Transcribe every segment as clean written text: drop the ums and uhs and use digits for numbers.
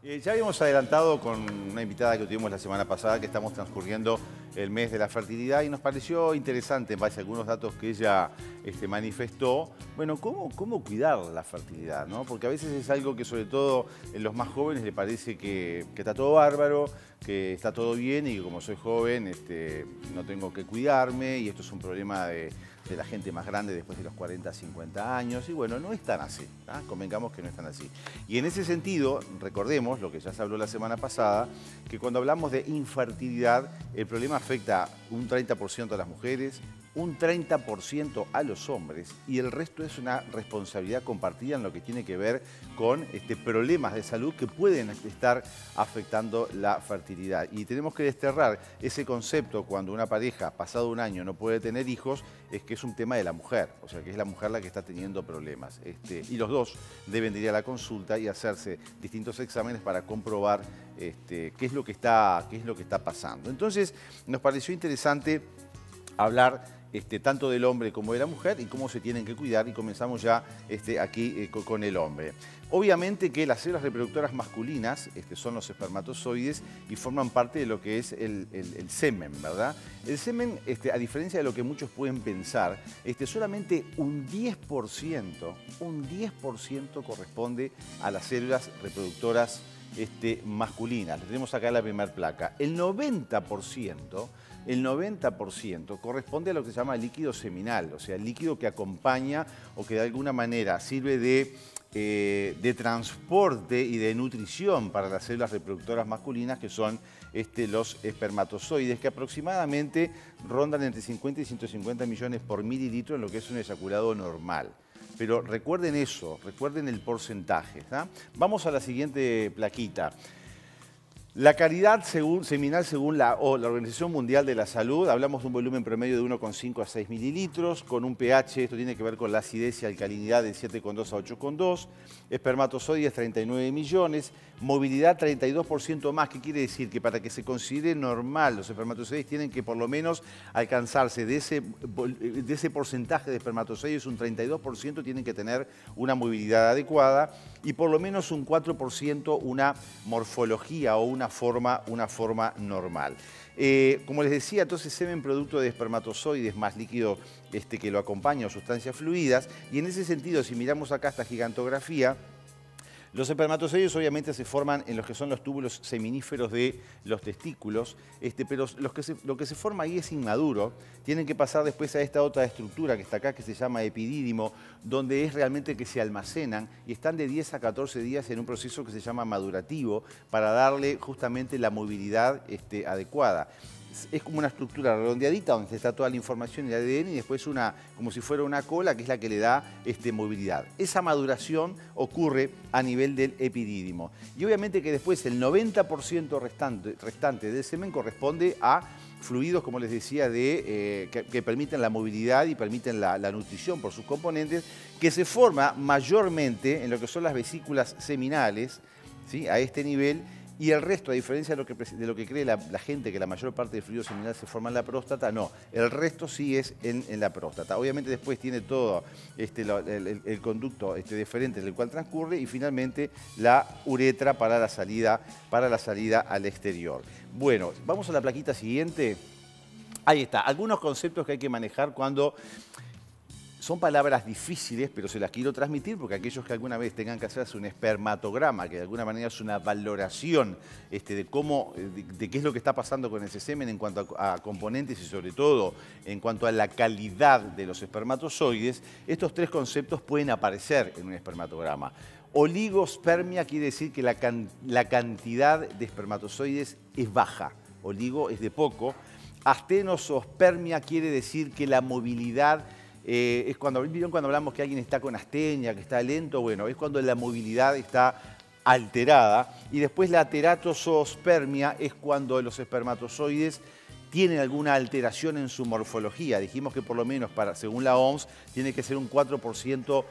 Ya habíamos adelantado con una invitada que tuvimos la semana pasada que estamos transcurriendo el mes de la fertilidad y nos pareció interesante, en base a algunos datos que ella manifestó, bueno, cómo cuidar la fertilidad, ¿no? Porque a veces es algo que sobre todo en los más jóvenes le parece que está todo bárbaro, que está todo bien y que como soy joven no tengo que cuidarme y esto es un problema de la gente más grande después de los 40, 50 años. Y bueno, no es tan así, ¿ah? Convengamos que no es tan así. Y en ese sentido, recordemos lo que ya se habló la semana pasada, que cuando hablamos de infertilidad, el problema afecta un 30% a las mujeres, un 30% a los hombres y el resto es una responsabilidad compartida en lo que tiene que ver con problemas de salud que pueden estar afectando la fertilidad. Y tenemos que desterrar ese concepto cuando una pareja, pasado un año, no puede tener hijos, es que es un tema de la mujer, o sea que es la mujer la que está teniendo problemas. Y los dos deben de ir a la consulta y hacerse distintos exámenes para comprobar qué es lo que está pasando. Entonces, nos pareció interesante hablar tanto del hombre como de la mujer y cómo se tienen que cuidar, y comenzamos ya aquí con el hombre. Obviamente que las células reproductoras masculinas son los espermatozoides y forman parte de lo que es el semen, ¿verdad? El semen, a diferencia de lo que muchos pueden pensar, solamente un 10% corresponde a las células reproductoras masculinas. Lo tenemos acá en la primera placa. El 90% corresponde a lo que se llama líquido seminal, o sea, el líquido que acompaña o que de alguna manera sirve de transporte y de nutrición para las células reproductoras masculinas, que son los espermatozoides, que aproximadamente rondan entre 50 y 150 millones por mililitro en lo que es un eyaculado normal. Pero recuerden eso, recuerden el porcentaje, ¿tá? Vamos a la siguiente plaquita. La calidad seminal según la Organización Mundial de la Salud, hablamos de un volumen promedio de 1,5 a 6 mililitros, con un pH, esto tiene que ver con la acidez y alcalinidad de 7,2 a 8,2, espermatozoides 39 millones, movilidad 32% más. ¿Qué quiere decir? Que para que se considere normal, los espermatozoides tienen que por lo menos alcanzarse de ese porcentaje de espermatozoides, un 32% tienen que tener una movilidad adecuada y por lo menos un 4% una morfología o una forma normal. Como les decía, entonces semen producto de espermatozoides más líquido que lo acompaña o sustancias fluidas, y en ese sentido, si miramos acá esta gigantografía, los espermatozoides obviamente se forman en los que son los túbulos seminíferos de los testículos, pero lo que se forma ahí es inmaduro. Tienen que pasar después a esta otra estructura que está acá, que se llama epidídimo, donde es realmente que se almacenan y están de 10 a 14 días en un proceso que se llama madurativo para darle justamente la movilidad adecuada. Es como una estructura redondeadita donde está toda la información y el ADN y después como si fuera una cola, que es la que le da movilidad. Esa maduración ocurre a nivel del epidídimo. Y obviamente que después el 90% restante del semen corresponde a fluidos, como les decía, que permiten la movilidad y permiten la nutrición por sus componentes, que se forma mayormente en lo que son las vesículas seminales, ¿sí? A este nivel. Y el resto, a diferencia de lo que cree la gente, que la mayor parte del fluido seminal se forma en la próstata, no. El resto sí es en la próstata. Obviamente después tiene todo el conducto deferente en el cual transcurre y finalmente la uretra para la salida al exterior. Bueno, vamos a la plaquita siguiente. Ahí está. Algunos conceptos que hay que manejar cuando... Son palabras difíciles, pero se las quiero transmitir porque aquellos que alguna vez tengan que hacerse un espermatograma, que de alguna manera es una valoración de qué es lo que está pasando con ese semen en cuanto a componentes y sobre todo en cuanto a la calidad de los espermatozoides, estos tres conceptos pueden aparecer en un espermatograma. Oligospermia quiere decir que la cantidad de espermatozoides es baja, oligo es de poco. Astenosospermia quiere decir que la movilidad es cuando hablamos que alguien está con astenia, que está lento, bueno, es cuando la movilidad está alterada. Y después la teratozoospermia es cuando los espermatozoides tienen alguna alteración en su morfología. Dijimos que por lo menos, según la OMS, tiene que ser un 4%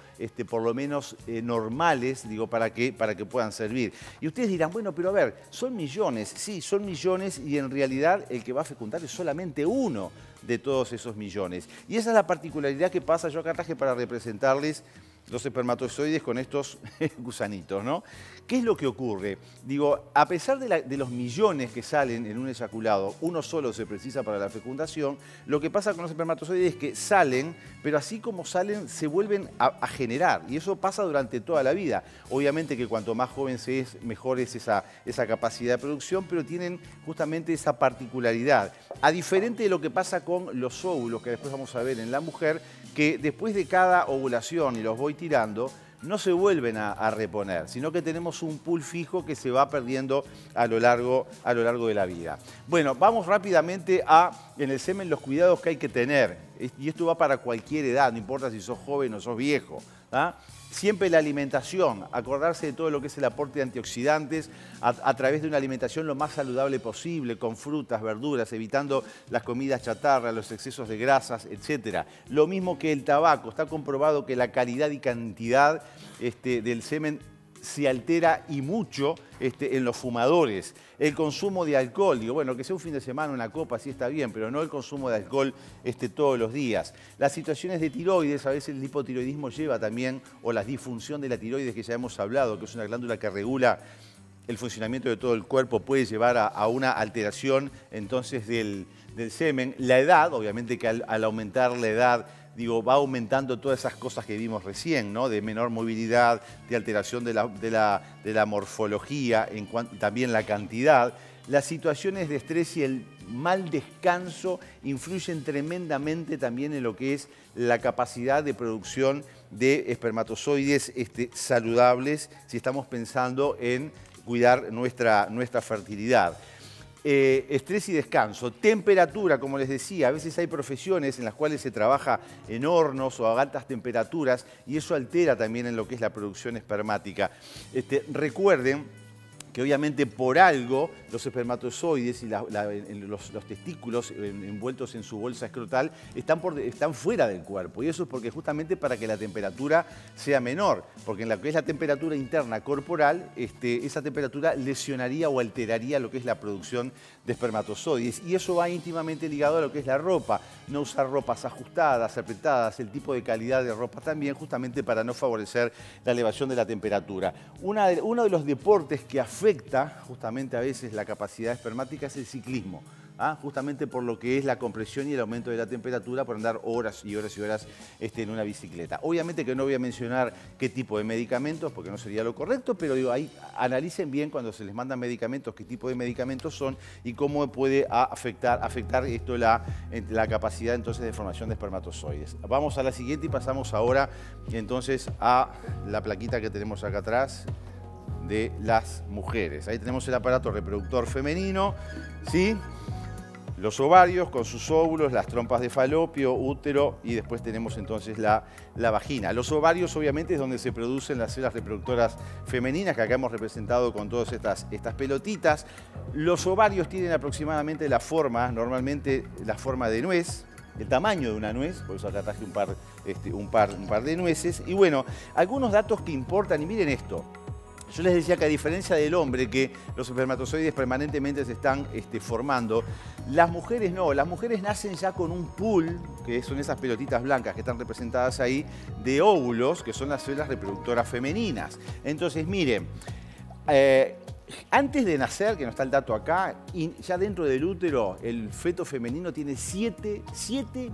por lo menos normales, digo, para que puedan servir. Y ustedes dirán, bueno, pero a ver, son millones. Sí, son millones y en realidad el que va a fecundar es solamente uno de todos esos millones. Y esa es la particularidad que pasa. Yo acá traje para representarles los espermatozoides con estos gusanitos, ¿no? ¿Qué es lo que ocurre? Digo, a pesar de los millones que salen en un eyaculado, uno solo se precisa para la fecundación, lo que pasa con los espermatozoides es que salen, pero así como salen, se vuelven a generar. Y eso pasa durante toda la vida. Obviamente que cuanto más joven se es, mejor es esa capacidad de producción, pero tienen justamente esa particularidad. A diferente de lo que pasa con los óvulos, que después vamos a ver en la mujer, que después de cada ovulación, y los voy tirando, no se vuelven a reponer, sino que tenemos un pool fijo que se va perdiendo a lo largo de la vida. Bueno, vamos rápidamente en el semen, los cuidados que hay que tener. Y esto va para cualquier edad, no importa si sos joven o sos viejo. ¿Ah? Siempre la alimentación, acordarse de todo lo que es el aporte de antioxidantes a través de una alimentación lo más saludable posible, con frutas, verduras, evitando las comidas chatarra, los excesos de grasas, etc. Lo mismo que el tabaco, está comprobado que la calidad y cantidad del semen se altera y mucho en los fumadores. El consumo de alcohol, digo, bueno, que sea un fin de semana, una copa, sí está bien, pero no el consumo de alcohol todos los días. Las situaciones de tiroides, a veces el hipotiroidismo lleva también, o la disfunción de la tiroides que ya hemos hablado, que es una glándula que regula el funcionamiento de todo el cuerpo, puede llevar a una alteración entonces del semen. La edad, obviamente que al aumentar la edad, digo, va aumentando todas esas cosas que vimos recién, ¿no? De menor movilidad, de alteración de la morfología, también la cantidad. Las situaciones de estrés y el mal descanso influyen tremendamente también en lo que es la capacidad de producción de espermatozoides saludables, si estamos pensando en cuidar nuestra fertilidad. Estrés y descanso, temperatura, como les decía, a veces hay profesiones en las cuales se trabaja en hornos o a altas temperaturas y eso altera también en lo que es la producción espermática. Recuerden que obviamente por algo los espermatozoides y los testículos envueltos en su bolsa escrotal están fuera del cuerpo. Y eso es porque justamente para que la temperatura sea menor, porque en lo que es la temperatura interna corporal, esa temperatura lesionaría o alteraría lo que es la producción de espermatozoides. Y eso va íntimamente ligado a lo que es la ropa. No usar ropas ajustadas, apretadas, el tipo de calidad de ropa también, justamente para no favorecer la elevación de la temperatura. Uno de los deportes que afecta justamente a veces la capacidad espermática es el ciclismo, justamente por lo que es la compresión y el aumento de la temperatura por andar horas y horas y horas en una bicicleta. Obviamente que no voy a mencionar qué tipo de medicamentos, porque no sería lo correcto, pero digo, ahí analicen bien cuando se les mandan medicamentos, qué tipo de medicamentos son y cómo puede afectar esto la capacidad entonces de formación de espermatozoides. Vamos a la siguiente y pasamos ahora entonces a la plaquita que tenemos acá atrás de las mujeres. Ahí tenemos el aparato reproductor femenino, ¿sí? Los ovarios con sus óvulos, las trompas de falopio, útero y después tenemos entonces la vagina. Los ovarios obviamente es donde se producen las células reproductoras femeninas que acá hemos representado con todas estas pelotitas. Los ovarios tienen aproximadamente normalmente la forma de nuez, el tamaño de una nuez, por eso acá traje un par de nueces. Y bueno, algunos datos que importan, y miren esto. Yo les decía que a diferencia del hombre, que los espermatozoides permanentemente se están formando, las mujeres no, las mujeres nacen ya con un pool, que son esas pelotitas blancas que están representadas ahí, de óvulos, que son las células reproductoras femeninas. Entonces, miren, antes de nacer, que no está el dato acá, y ya dentro del útero, el feto femenino tiene 7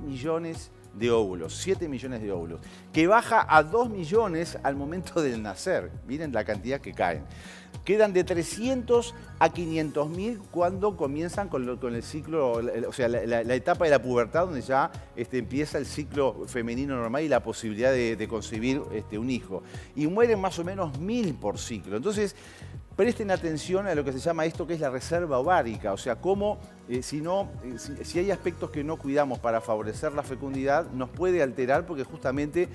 millones de óvulos, 7 millones de óvulos, que baja a 2 millones al momento del nacer. Miren la cantidad que caen. Quedan de 300 a 500.000 cuando comienzan con el ciclo, o sea, la etapa de la pubertad, donde ya empieza el ciclo femenino normal y la posibilidad de concebir un hijo. Y mueren más o menos 1000 por ciclo. Entonces, presten atención a lo que se llama esto, que es la reserva ovárica, o sea, cómo si hay aspectos que no cuidamos para favorecer la fecundidad, nos puede alterar porque justamente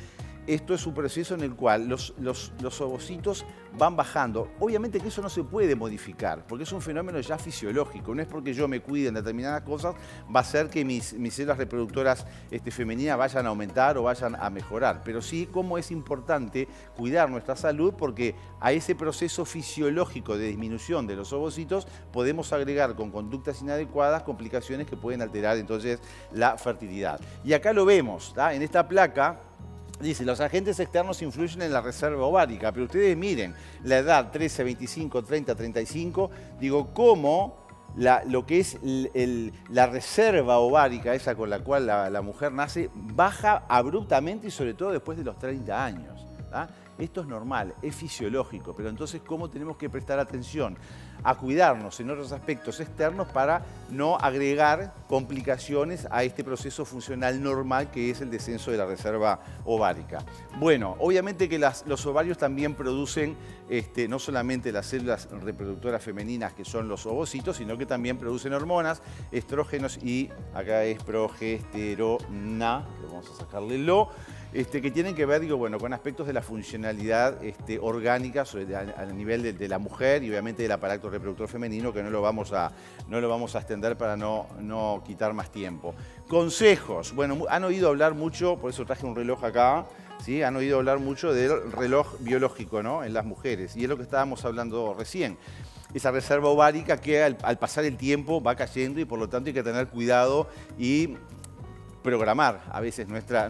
esto es un proceso en el cual los ovocitos van bajando. Obviamente que eso no se puede modificar, porque es un fenómeno ya fisiológico. No es porque yo me cuide en determinadas cosas, va a ser que mis células reproductoras femeninas vayan a aumentar o vayan a mejorar. Pero sí, cómo es importante cuidar nuestra salud, porque a ese proceso fisiológico de disminución de los ovocitos podemos agregar con conductas inadecuadas complicaciones que pueden alterar entonces la fertilidad. Y acá lo vemos, en esta placa. Dice, los agentes externos influyen en la reserva ovárica, pero ustedes miren, la edad 13, 25, 30, 35, digo, cómo lo que es la reserva ovárica, esa con la cual la mujer nace, baja abruptamente y sobre todo después de los 30 años. ¿Ah? Esto es normal, es fisiológico, pero entonces ¿cómo tenemos que prestar atención? A cuidarnos en otros aspectos externos para no agregar complicaciones a este proceso funcional normal que es el descenso de la reserva ovárica. Bueno, obviamente que los ovarios también producen no solamente las células reproductoras femeninas que son los ovocitos, sino que también producen hormonas, estrógenos y acá es progesterona, que vamos a sacarle lo, que tienen que ver, digo, bueno, con aspectos de la funcionalidad orgánica a nivel de la mujer y obviamente del aparato reproductor femenino, que no lo vamos a extender para no quitar más tiempo. Consejos. Bueno, han oído hablar mucho, por eso traje un reloj acá, ¿sí? Han oído hablar mucho del reloj biológico, ¿no? En las mujeres, y es lo que estábamos hablando recién. Esa reserva ovárica que al pasar el tiempo va cayendo y por lo tanto hay que tener cuidado y programar a veces nuestra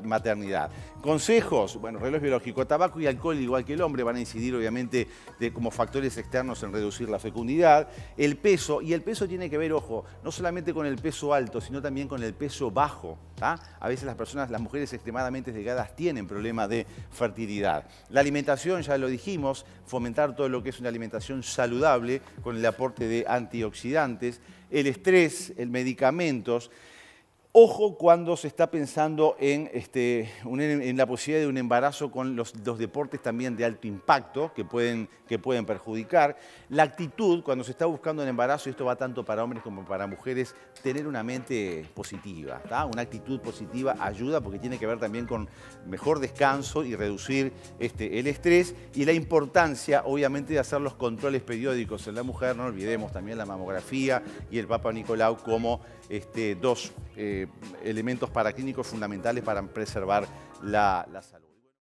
maternidad. Consejos, bueno, reloj biológico, tabaco y alcohol, igual que el hombre, van a incidir obviamente como factores externos en reducir la fecundidad. El peso, y el peso tiene que ver, ojo, no solamente con el peso alto, sino también con el peso bajo. ¿Ah? A veces las mujeres extremadamente delgadas tienen problemas de fertilidad. La alimentación, ya lo dijimos, fomentar todo lo que es una alimentación saludable con el aporte de antioxidantes. El estrés, medicamentos. Ojo cuando se está pensando en la posibilidad de un embarazo con los deportes también de alto impacto que pueden perjudicar. La actitud, cuando se está buscando un embarazo, y esto va tanto para hombres como para mujeres, tener una mente positiva. ¿Tá? Una actitud positiva ayuda porque tiene que ver también con mejor descanso y reducir el estrés. Y la importancia, obviamente, de hacer los controles periódicos en la mujer. No olvidemos también la mamografía y el Papa Nicolau como dos elementos paraclínicos fundamentales para preservar la salud.